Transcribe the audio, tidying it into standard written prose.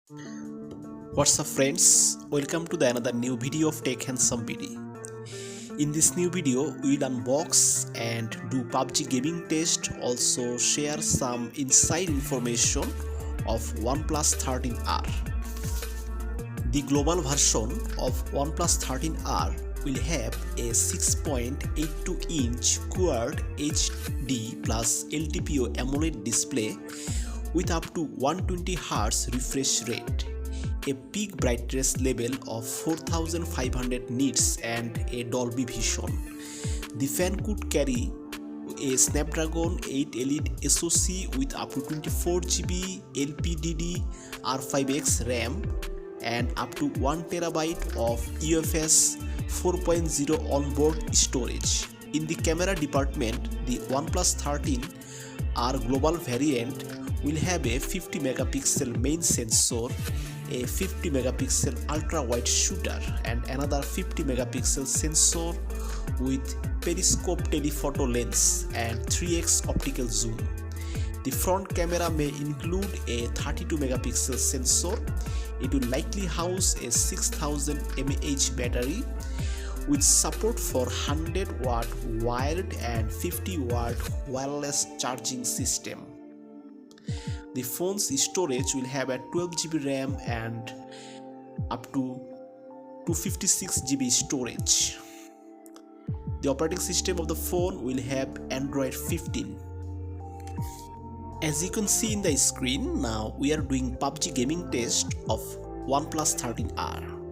What's up friends, welcome to another new video of Tech Handsome BD. In this new video we will unbox and do PUBG gaming test, also share some inside information of OnePlus 13R. The global version of OnePlus 13R will have a 6.82-inch Quad HD plus LTPO AMOLED display with up to 120Hz refresh rate, a peak brightness level of 4500 nits and a Dolby Vision. The fan could carry a Snapdragon 8 Elite SoC with up to 24GB LPDDR5X RAM and up to 1TB of UFS 4.0 onboard storage. In the camera department, the OnePlus 13R global variant will have a 50 megapixel main sensor, a 50 megapixel ultra wide shooter and another 50 megapixel sensor with periscope telephoto lens and 3x optical zoom. The front camera may include a 32 megapixel sensor. It will likely house a 6000 mAh battery with support for 100 watt wired and 50 watt wireless charging system. The phone's storage will have a 12GB RAM and up to 256GB storage. The operating system of the phone will have Android 15. As you can see in the screen, now we are doing PUBG gaming test of OnePlus 13R.